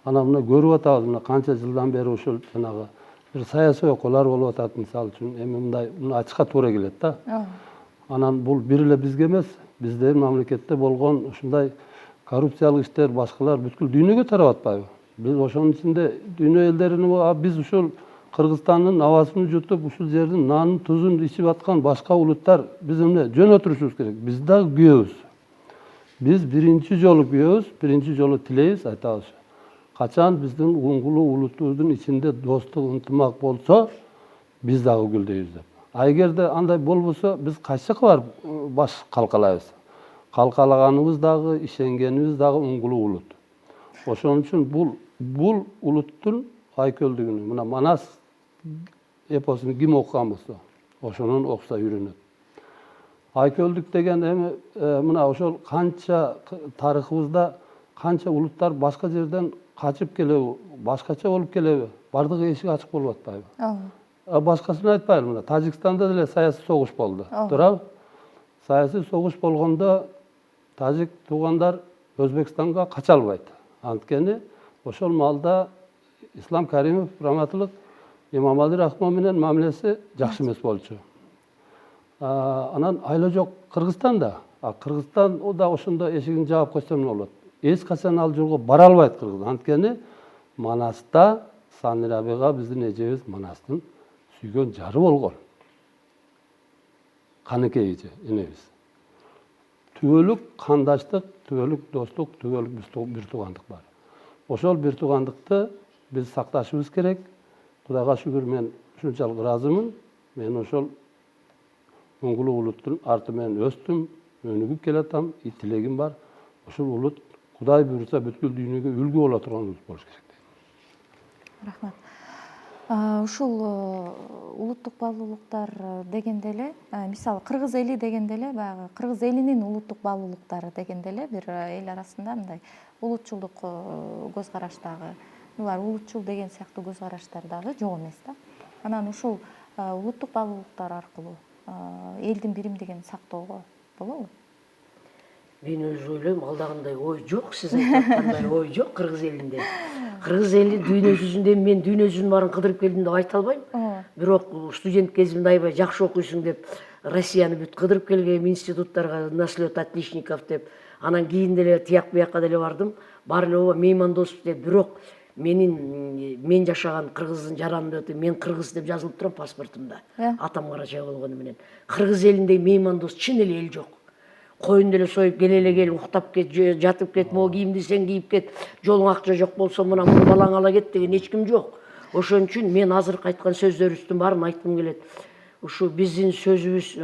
анан мына көрүп атабыз, мына канча жылдан бери ушул жанагы бир саясий окуялар болуп атат, мисалы үчүн, эми мындай ачыкка туура келет да. Анан бул бир эле бизге эмес, биздин мамлекетте болгон ушундай коррупциялык иштер, башкалар бүткүл дүйнөгө тарап атпайбы? Биз ошонун ичинде дүйнө элдеринин биз ушул Кыргызстандын абасын жутуп, ушул жердин нанын тузун ичип аткан башка улуттар биз эмне жөн отурушубуз керек. Биз дагы күйөбүз. Биз биринчи жолу күйөбүз, биринчи жолу тилейбиз, айтабыз. Качан биздин уңгулуу улутубуздун ичинде достук, ынтымак болсо, биз дагы гүлдөйбүз деп. А эгерде андай болбосо, биз кайсы жака барып баш калкалайбыз? Калкалаганыбыз дагы, ишенгенибиз дагы уңгулуу улут. Ошон үчүн бул улуттун айкөлдүгүнү, мына Манас эпосун ким окуган болсо, ошонун окуса үйрөнөт. Айкөлдүк деген эми мына ошол канча тарыхыбызда канча улуттар башка жерден качып келеби, башкача болуп келеби, бардыгы эшик ачык болуп атпайбы? Башкасын айтпайлы, мына Тажикстанда деле саясий согуш болду. Туурабы? Саясий согуш болгондо тажик туугандар Өзбекстанга кача албайт. Анткени ошол маалда Ислам Каримов раматылык Имамали Рахмон менен мамилеси жакшы эмес болчу. Анан айла жок Кыргызстанда. Кыргызстан да ошондо эшигин жаап койсо эмне болот? Эч качан ал жолго бара албайт кыргыз. Анткени Манаста Санирабега биздин эжебиз Манастын сүйгөн жары болгон. Каныкей эже, энебиз. Түбөлүк кандаштык, түбөлүк достук, түбөлүк бир туугандык бар. Ошол бир туугандыкты биз сакташыбыз керек. Кудайга шүгүр, мен ушунчалык ыраазымын. Мен ошол уңгулуу улуттун арты менен өстүм, өнүгүп келатам, тилегим бар. Ошол улут Кудай буйруса бүткүл дүйнөгө үлгү боло турган улут болуш керек. Рахмат. Ушул улуттук баалуулуктар дегенде эле, мисалы кыргыз эли дегенде эле, баягы кыргыз элинин улуттук баалуулуктары дегенде эле бир эл арасында мындай улутчулдук көз караштагы, булар улутчул деген сыяктуу көз караштар дагы жок эмес да. Анан ушул улуттук баалуулуктар аркылуу элдин биримдигин сактоого болобу? Мен өзү ойлойм, алдагындай ой жок, сиз айтып аткандай ой жок кыргыз элинде. Кыргыз эли дүйнө жүзүндө мен дүйнө жүзүн баарын кыдырып келдим деп айта албайм. Бирок студент кезимде аябай жакшы окуйсуң деп Россияны бүт кыдырып келгем, институттарга наслед отличников деп, анан кийин деле тияк буякка деле бардым. Баары эле ооба меймандос деп, бирок мен жашаган Кыргыздын жаранында өтө мен кыргыз деп жазылып турам паспортумда. Атам карачай болгону менен. Кыргыз элинде меймандос чын эле эл жок. Коюн деле союп келе кел, уктап кет, жатып кет, могу кийимди сен кийип кет, жолуң акча жок болсо мына муну балаң ала кет деген эч ким жок. Ошон үчүн мен азыркы айткан сөздөрүбүздүн баарын айткым келет. Ушу биздин сөзүбүз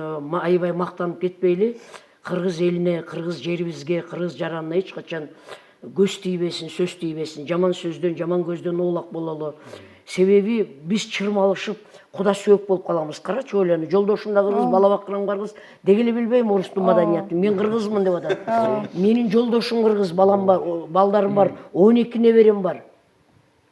аябай мактанып кетпейли, кыргыз элине, кыргыз жерибизге, кыргыз жаранына эч качан көз тийбесин, сөз тийбесин, жаман сөздөн, жаман көздөн оолак бололу. Себеби биз чырмалышып, куда сөөк болуп каламыз. Карачы ойлону, жолдошум да кыргыз, бала бакырам кыргыз, деги эле билбейм орустун маданиятын. Мен кыргызмын деп атат. Менин жолдошум кыргыз, балам бар, балдарым бар, 12 неберем бар.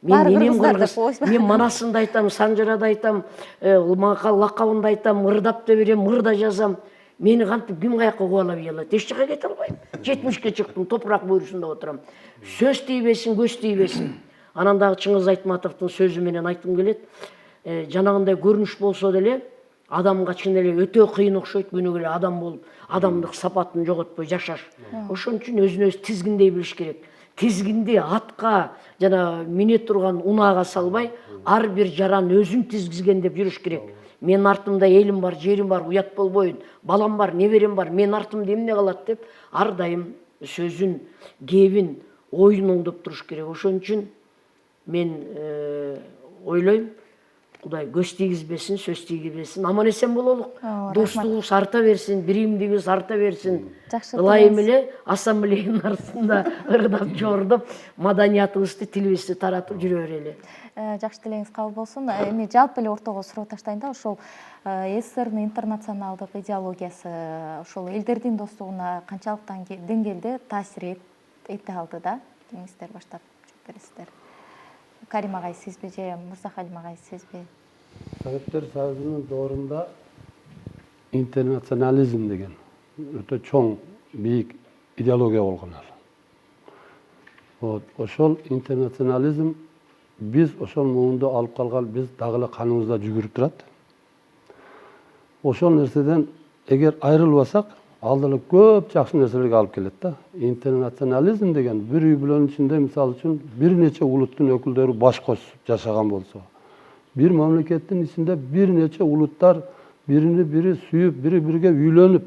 Мен энем кыргыз, мен манасында айтам, Санжарада айтам, лакабында айтам, мырдап да берем, мырда жазам. Мени кантип ким каяка кубалап үй алат? Эч жака кете албайм. 70-ке чыктым, топурак буйрусунда отурам. Сөз тийбесин, көз тийбесин. Анан дагы Чыңгыз Айтматовдун сөзү менен айткым келет. Жанагындай көрүнүш болсо деле, адамга чын эле өтө кыйын окшойт күнүгө эле адам болуп, адамдык сапатын жоготпой жашаш. Ошон үчүн өзүн өзү тизгиндей билиш керек. Тизгинди атка жана мине турган унаага салбай, ар бир жаран өзүн тизгизген деп жүрүш керек. Мен артымда элим бар, жерим бар, уят болбойын, балам бар, неберем бар, мен артымда эмне калат деп ар дайым сөзүн, кебин, оюн оңдоп туруш керек. Ошон үчүн мен ойлойм, Кудай көз тийгизбесин, сөз тийгизбесин, аман эсен бололук. Достугубуз арта берсин, биримдигибиз арта берсин. Ылайым эле ассамблеянын арасында ырдап жордоп, маданиятыбызды, тилибизди таратып жүрө берели. Жакшы тилегиңиз кабыл болсун. Эми жалпы эле ортого суроо таштайын да, ошол СССРдин интернационалдык идеологиясы ошол элдердин достугуна канчалык деңгээлде таасир эте алды да? Деңиздер баштап жооп бересиздер. Карим агай сизби же Мырзахалим агай сизби? Советтер Союзунун доорунда интернационализм деген өтө чоң, бийик идеология болгон ал. Ошол интернационализм биз ошол муунду алып калган, биз дагы эле каныбызда жүгүрүп турат. Ошол нерседен эгер айрылбасак, ал деле көп жакшы нерселерге алып келет да. Интернационализм деген бир үй бүлөнүн ичинде мисалы үчүн бир нече улуттун өкүлдөрү баш косуп жашаган болсо, бир мамлекеттин ичинде бир нече улуттар биrini бири сүйүп, бири-бириге үйлөнүп,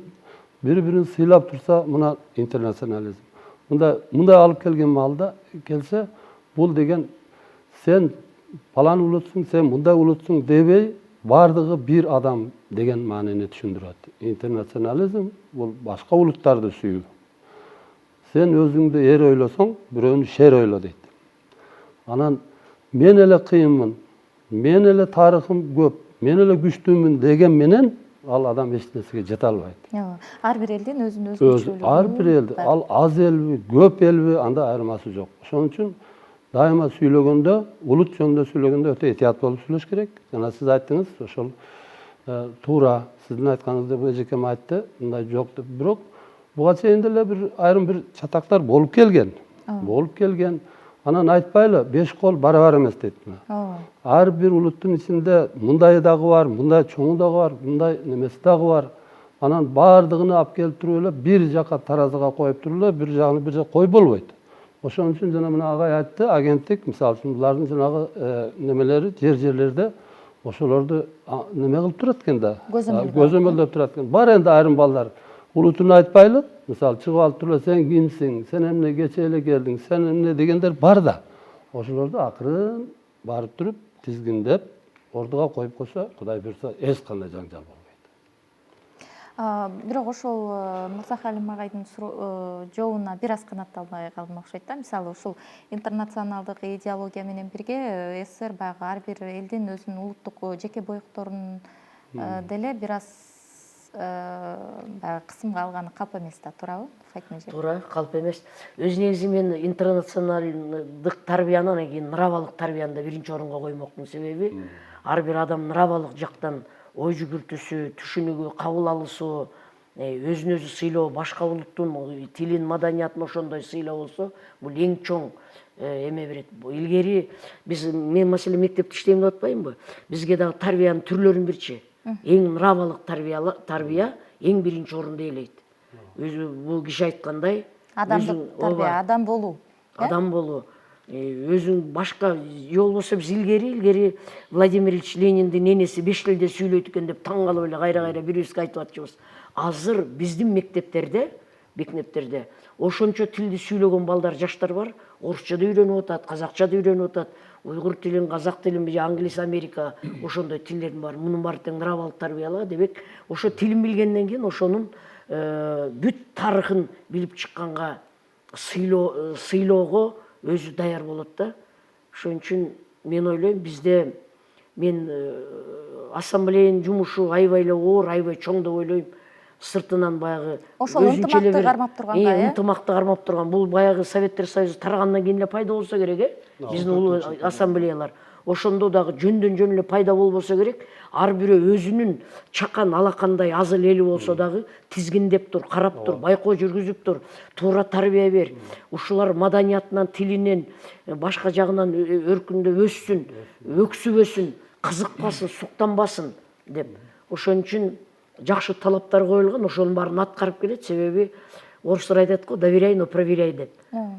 бири-бирин сыйлап турса, мына интернационализм. Мындай алып келген маалда келсе, бул деген сен палан улутсуң, сен мындай улутсуң дебей, бардыгы бир адам деген маанини түшүндүрөт. Интернационализм бул башка улуттарды сүйүү. Сен өзүңдү эр ойлосоң, бирөөнү шер ойло дейт. Анан мен эле кыйынмын, мен эле тарыхым көп, мен эле күчтүүмүн деген менен ал адам эч нерсеге жете албайт. Ар бир элдин өзүнүн күчтүүлүгү. Ар бир элди, ал аз элби, көп элби, анда айырмасы жок. Ошон үчүн дайыма сүйлөгөндө, улут жөнүндө сүйлөгөндө өтө этият болуп сүйлөш керек. Жана сиз айттыңыз, ошол туура, сиздин айтканыңызды эжекем айтты, мындай жок деп. Бирок буга чейин деле бир айрым бир чатактар болуп келген. Анан айтпайлы, 5 кол барабар эмес дейт. Ар бир улуттун ичинде мындай дагы бар, мындай чоңу дагы бар, мындай немеси дагы бар. Анан бардыгын алып келип туруп эле бир жака таразыга коюп туруп эле бир жагын бир жака коюп болбойт. Ошон үчүн жана мына агай айтты, агенттик, мисалы үчүн булардын жанагы немелери, жерлерде ошолорду неме кылып турат экен да. Көзөмөлдөп турат экен. Бар энди айрым балдар улутун айтпайлы, мисалы чыгып алып туруп сен кимсиң, сен эмне кече эле келдиң, сен эмне дегендер бар да. Ошолорду акырын барып туруп, тизгиндеп, ордуга коюп койсо, Кудай буйрса, эч кандай жаңжал болбойт. Бирок ошол Мырзахалим агайдын жообуна бир аз канатталбай калдым окшойт да. Мисалы ушул интернационалдык идеология менен бирге СССР баягы ар бир элдин өзүнүн улуттук жеке боюкторун деле бир аз баягы кысымга алганы калп эмес да, туурабы? Туура, калп эмес. Өз негизи мен интернационалдык тарбияны, анан кийин нравалык тарбияны да биринчи орунга коймоктун себеби, ар бир адам нравалык жактан ой жүгүртүүсү, түшүнүгү, кабыл алуусу, өзүн өзү сыйлоо, башка улуттун тилин, маданиятын ошондой сыйлоо болсо, бул эң чоң эме берет. Илгери мен маселе мектепте иштейм деп атпаймынбы? Бизге дагы тарбиянын түрлөрүн бирчи. Эң нравалык тарбия эң биринчи орунду ээлейт. Өзү бул киши айткандай, адамдык тарбия, адам болуу. Адам болуу. Өзүң башка жол болсо биз илгери Владимир Ильич Лениндин энеси 5 тилде сүйлөйт экен деп таң калып эле кайра бирибизге айтып атчыбыз. Азыр биздин мектептерде ошончо тилди сүйлөгөн балдар, жаштар бар. Орусча да үйрөнүп атат, казакча да үйрөнүп атат, уйгур тилин, казак тилин, англис, америка, ошондой тилдердин бар. Мунун баары тең нравалык тарбиялаа, демек ошо тилин билгенден кийин ошонун бүт тарыхын билип чыкканга сыйлоого өзү даяр болот да. Ошон үчүн мен ойлойм, бизде мен ассамблеянын жумушу аябай эле оор, аябай чоң деп ойлойм. Сыртынан баягы ошол ынтымакты кармап турганга, ынтымакты кармап турган. Бул баягы Советтер Союзу тарагандан кийин эле пайда болсо керек, биздин улуу ассамблеялар. Ошондо дагы жөндөн жөн эле пайда болбосо керек. Ар бирөө өзүнүн чакан алакандай азыл эли болсо дагы тизгиндеп тур, карап тур, байкоо жүргүзүп тур, туура тарбия бер. Ушулар маданиятынан, тилинен, башка жагынан өркүндөп өссүн, өксүбөсүн, кызыкпасын, суктанбасын деп. Ошон үчүн жакшы талаптар коюлган, ошонун баарын аткарып келет. Себеби орустар айтат го, доверяй, но проверяй деп.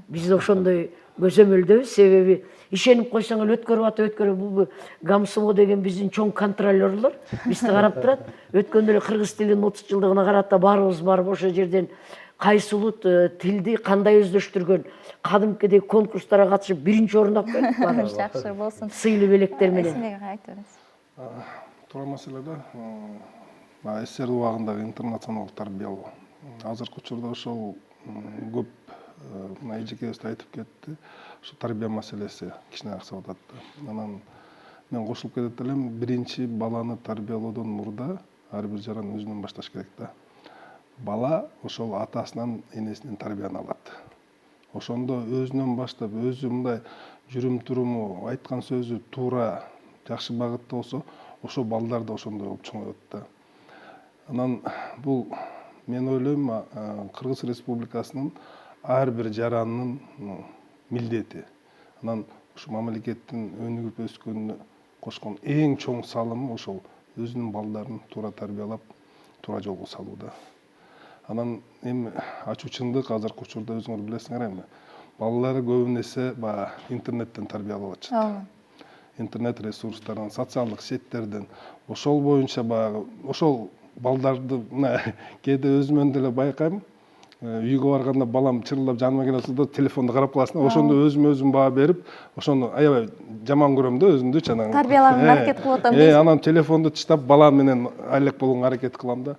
Биз ошондой көзөмөлдөбүз. Себеби ишенип койсоң эле өткөрүп бул ГАМСО деген биздин чоң контролерлор бизди карап турат. Өткөндө эле кыргыз тилинин 30 жылдыгына карата баарыбыз барып ошол жерден кайсы улут тилди кандай өздөштүргөн, кадимкидей конкурстарга катышып биринчи орунду алып келдик баарыбыз. жакшы болсун. Сыйлуу белектер менен. Эсимеге айтып бересиз. Туура маселеде СССР убагындагы интернационалдык тарбиялоо. Азыркы учурда ошол көп мына эжекебиз айтып кетти. Ошо тарбия маселеси кичине аксап атат. Анан мен кошулуп кетет элем, биринчи баланы тарбиялоодон мурда ар бир жаран өзүнөн башташ керек да. Бала ошол атасынан, энесинен тарбияны алат. Ошондо өзүнөн баштап, өзү мындай жүрүм-туруму, айткан сөзү туура, жакшы багытта болсо, ошо балдар да ошондой болуп чоңойот да. Анан бул мен ойлойм, Кыргыз Республикасынын ар бир жаранынын милдети. Анан ушу мамлекеттин өнүгүп өскөнүнө кошкон эң чоң салымы ошол өзүнүн балдарын туура тарбиялап, туура жолго салууда. Анан эми ачуучундук азыркы учурда өзүңөр билесиңер эми, балалары көбүн эсе баягы интернеттен тарбиялап атышат. Интернет ресурстарынан, социалдык сеттерден, ошол боюнча баягы ошол балдарды кээде өзүмөн деле байкайм. Үйгө барганда балам чырылдап жаныма келет да телефонду карап каласың. Ошондо өзүм баа берип, ошону аябай жаман көрөм да өзүмдү чанагы. Тарбиялаганга аракет кылып атам дейсиз. Анан телефонду таштап бала менен айлык болгонго аракет кылам да.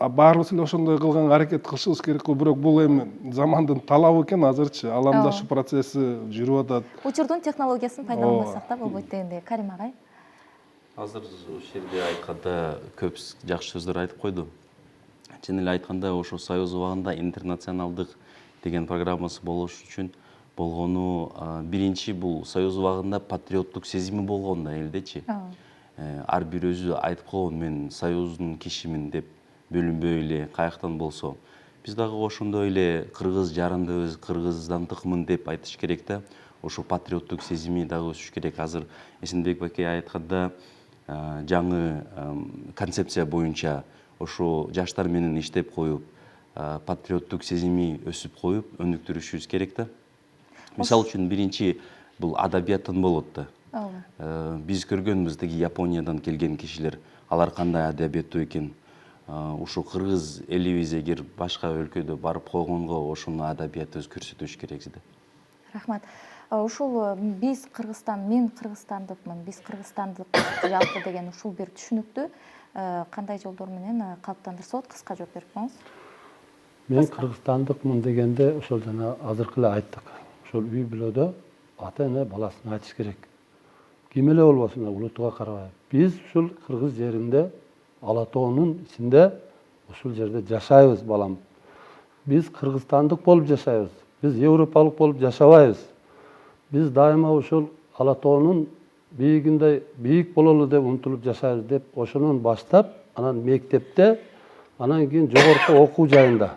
Баарыбыз эле ошондой кылганга аракет кылышыбыз керек го, бирок бул эми замандын талабы экен азырчы. Аламдашуу процесси жүрүп атат. Учурдун технологиясын пайдаланбасак да болбойт дегендей. Карим агай. Азыр ушул жерде айтканда көп жакшы сөздөр айтып койду. Чын эле айтканда ошо Союз убагында интернационалдык деген программасы болуш үчүн болгону биринчи бул Союз убагында патриоттук сезими болгон да элдечи. Ар бир өзү айтып койгон, мен Союздун кишимин деп бөлүнбөй эле каяктан болсо. Биз дагы ошондой эле кыргыз жарандыбыз, кыргыздантыкмын деп айтыш керек да. Ошо патриоттук сезими дагы өсүш керек. Азыр Эсенбек баке айтканда жаңы концепция боюнча ошо жаштар менен иштеп коюп, патриоттук сезими өсүп коюп, өнүктүрүшүбүз керек да. Мисалы үчүн биринчи бул адабияттан болот да. Биз көргөнбүз тиги Япониядан келген кишилер, алар кандай адабияттуу экен. Ушу кыргыз элибиз эгер башка өлкөдө барып койгонго ошону адабиятыбыз көрсөтүш керек да. Рахмат. Ушул биз Кыргызстан, мен кыргызстандыкмын, биз кыргызстандык жалпы деген ушул бир түшүнүктү кандай жолдор менен калыптандырса болот, кыска жооп берип коюңуз. Мен кыргызстандыкмын дегенде ошол жана азыркы эле айттык. Ошол үй бүлөдө ата эне баласына айтыш керек. Ким эле болбосун, улутуга карабай. Биз ушул кыргыз жеринде, Ала тоонун ичинде ушул жерде жашайбыз, балам. Биз кыргызстандык болуп жашайбыз. Биз европалык болуп жашабайбыз. Биз дайыма ушул Ала тоонун бийигинде бийик бололу деп умтулуп жашайбыз деп ошонун баштап, анан мектепте, анан кийин жогорку окуу жайында.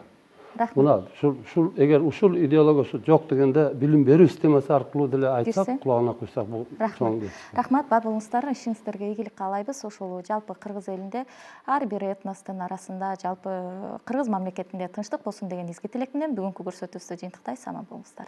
Мына ушул эгер ушул идеологиясы жок дегенде билим берүү системасы аркылуу деле айтсак, кулагына куйсак бул чоң. Рахмат, бар болуңуздар, ишиңиздерге ийгилик каалайбыз. Ошол жалпы кыргыз элинде ар бир этностун арасында, жалпы кыргыз мамлекетинде тынчтык болсун деген изги тилек менен бүгүнкү көрсөтүүбүздү жыйынтыктайбыз. Аман болуңуздар.